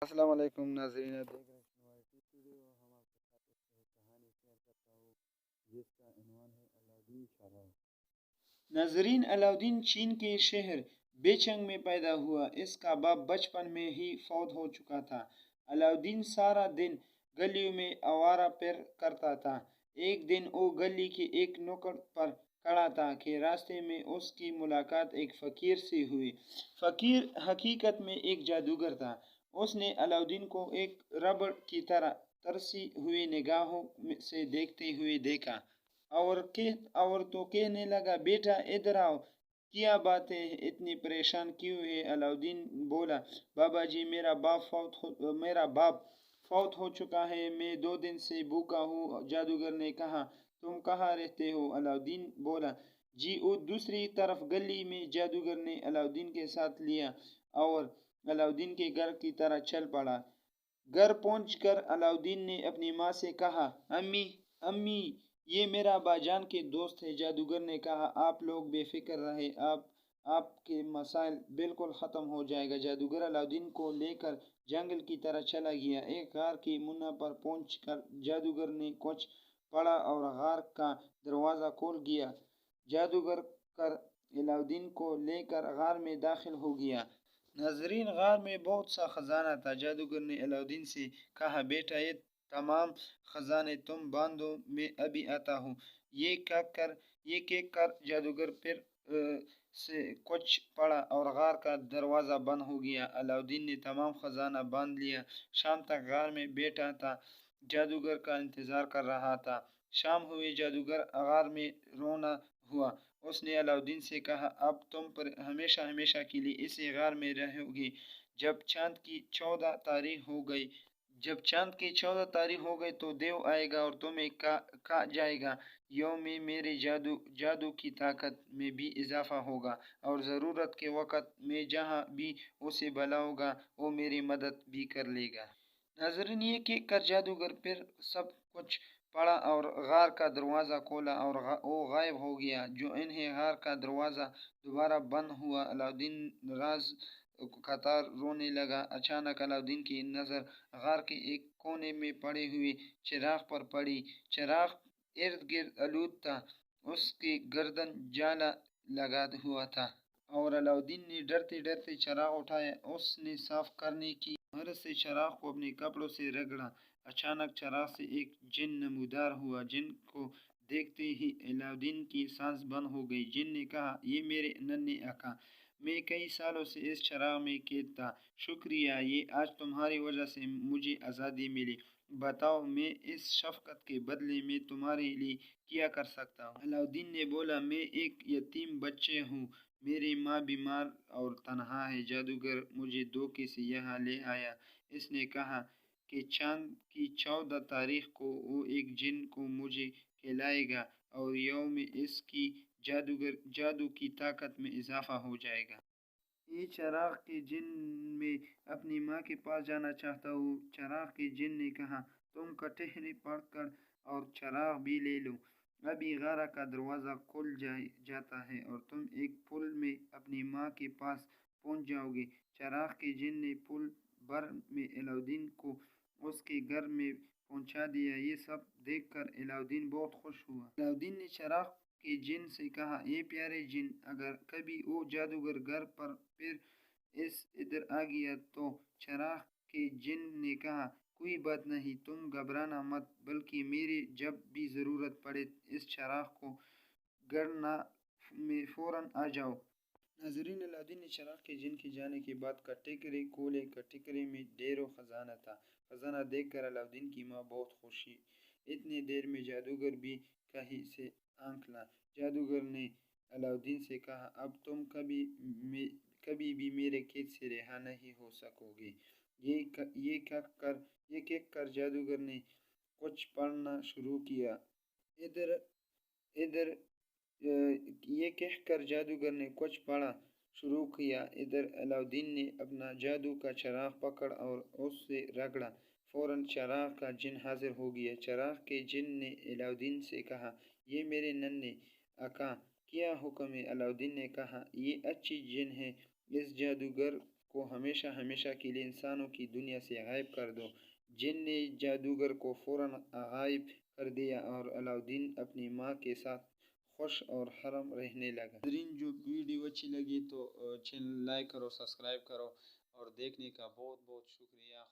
السلام علیکم ناظرین، آپ دیکھ رہے ہیں سنوائے ٹی وی اور ہم آپ کے ساتھ ایک کہانی شیئر کرتا ہوں جس کا عنوان ہے علاؤدین چراغ۔ ناظرین، علاؤدین چین کے شہر بیچنگ میں پیدا ہوا۔ اس کا باپ بچپن میں ہی فوت ہو چکا تھا۔ علاؤدین سارا دن گلیوں میں آوارہ پھر کرتا تھا۔ ایک دن وہ گلی کے ایک نکڑ پر کھڑا تھا کہ راستے میں اس کی ملاقات ایک فقیر سے ہوئی۔ فقیر حقیقت میں ایک جادوگر تھا۔ اس نے علاؤدین کو ایک ربڑ کی طرح ترسی ہوئی نگاہوں سے دیکھتے ہوئے دیکھا اور تو کہنے لگا، بیٹا ادھر آؤ، کیا بات ہے، اتنی پریشان کیوں ہے؟ علاؤدین بولا، بابا جی، میرا باپ فوت ہو چکا ہے، میں 2 دن سے بھوکا ہوں۔ جادوگر نے کہا، تم کہاں رہتے ہو؟ علاؤدین بولا، جی وہ دوسری طرف گلی میں۔ جادوگر نے علاؤدین کے ساتھ لیا اور علاؤدین کے گھر کی طرف چل پڑا۔ گھر پہنچ کر علاؤدین نے اپنی ماں سے کہا، امی، یہ میرا باجان کے دوست ہے۔ جادوگر نے کہا، آپ لوگ بے فکر رہیں، آپ کے مسائل بالکل ختم ہو جائے گا۔ جادوگر علاؤدین کو لے کر جنگل کی طرف چلا گیا۔ ایک غار کی منہ پر پہنچ کر جادوگر نے کچھ پڑھا اور غار کا دروازہ کھول گیا۔ جادوگر علاؤدین کو لے کر غار میں داخل ہو گیا۔ ناظرین، غار میں بہت سا خزانہ تھا۔ جادوگر نے علاؤدین سے کہا، بیٹا یہ تمام خزانے تم باندھو، میں ابھی آتا ہوں۔ یہ کہہ کر جادوگر پھر سے کچھ پڑھا اور غار کا دروازہ بند ہو گیا۔ علاؤدین نے تمام خزانہ باندھ لیا۔ شام تک غار میں بیٹھا تھا، جادوگر کا انتظار کر رہا تھا۔ شام ہوئی، جادوگر غار میں روانہ ہوا۔ اس نے علاؤدین سے کہا، اب تم ہمیشہ کے لیے اسی غار میں رہو گے۔ جب چاند کی 14 تاریخ ہو گئی تو دیو آئے گا اور تمہیں کہا جائے گا، یوم میں میرے جادو کی طاقت میں بھی اضافہ ہوگا اور ضرورت کے وقت میں جہاں بھی اسے بلاؤں گا وہ میری مدد بھی کر لے گا۔ ناظرین، یہ کہہ کر جادوگر پھر سب کچھ پڑھا اور غار کا دروازہ کھولا اور وہ غائب ہو گیا۔ جو انہیں غار کا دروازہ دوبارہ بند ہوا، علاؤدین راز قطار رونے لگا۔ اچانک علاؤدین کی نظر غار کے ایک کونے میں پڑے ہوئے چراغ پر پڑی۔ چراغ ارد گرد آلود تھا، اس کی گردن جالا لگا ہوا تھا اور علاؤدین نے ڈرتے ڈرتے چراغ اٹھایا۔ اس نے صاف کرنے کی غرض سے چراغ کو اپنے کپڑوں سے رگڑا۔ اچانک چراغ سے ایک جن نمودار ہوا۔ جن کو دیکھتے ہی علاؤدین کی سانس بند ہو گئی۔ جن نے کہا، یہ میرے ننھے آقا، میں کئی سالوں سے اس چراغ میں قید تھا، شکریہ، یہ آج تمہاری وجہ سے مجھے آزادی ملی۔ بتاؤ، میں اس شفقت کے بدلے میں تمہارے لیے کیا کر سکتا ہوں؟ علاؤدین نے بولا، میں ایک یتیم بچہ ہوں، میری ماں بیمار اور تنہا ہے۔ جادوگر مجھے دھوکے سے یہاں لے آیا۔ اس نے کہا کہ چاند کی 14 تاریخ کو وہ ایک جن کو مجھے کھلائے گا اور یوم میں اس کی جادو کی طاقت میں اضافہ ہو جائے گا۔ یہ چراغ کے جن، میں اپنی ماں کے پاس جانا چاہتا ہوں۔ چراغ کے جن نے کہا، تم کٹہرے پکڑ اور چراغ بھی لے لو، ابھی غار کا دروازہ کھل جاتا ہے اور تم ایک پل میں اپنی ماں کے پاس پہنچ جاؤ گے۔ چراغ کے جن نے پل بھر میں علاؤدین کو اس کے گھر میں پہنچا دیا۔ یہ سب دیکھ کر علاؤدین بہت خوش ہوا۔ علاؤدین نے چراغ کے جن سے کہا، اے پیارے جن، اگر کبھی وہ جادوگر گھر پر پھر ادھر آ گیا تو؟ چراغ کے جن نے کہا، کوئی بات نہیں، تم گھبرانا مت، بلکہ میری جب بھی ضرورت پڑے اس چراغ کو گھڑنا میں فوراً آ جاؤ۔ ناظرین، علاؤدین نے چراغ کے جن کے جانے کے بعد کا ٹیکرے کھولے۔ ٹیکرے میں ڈھیروں خزانہ تھا۔ خزانہ دیکھ کر علاؤدین کی ماں بہت خوش ہوئی۔ اتنی دیر میں جادوگر بھی کہیں سے آنکھ لا۔ جادوگر نے علاؤدین سے کہا، اب تم کبھی بھی میرے قید سے رہا نہیں ہو سکو گے۔ یہ کہہ کر جادوگر نے کچھ پڑھنا شروع کیا۔ ادھر علاؤدین نے اپنا جادو کا چراغ پکڑا اور اس سے رگڑا، فوراً چراغ کا جن حاضر ہو گیا۔ چراغ کے جن نے علاؤدین سے کہا، یہ میرے ننھے آقا، کیا حکم ہے؟ علاؤدین نے کہا، یہ اچھی جن ہے، اس جادوگر کو ہمیشہ ہمیشہ کے لیے انسانوں کی دنیا سے غائب کر دو۔ جن نے جادوگر کو فوراً غائب کر دیا اور علاؤدین اپنی ماں کے ساتھ خوش اور حرم رہنے لگا۔ ناظرین، جو ویڈیو اچھی لگی تو چینل لائک کرو، سبسکرائب کرو اور دیکھنے کا بہت بہت شکریہ۔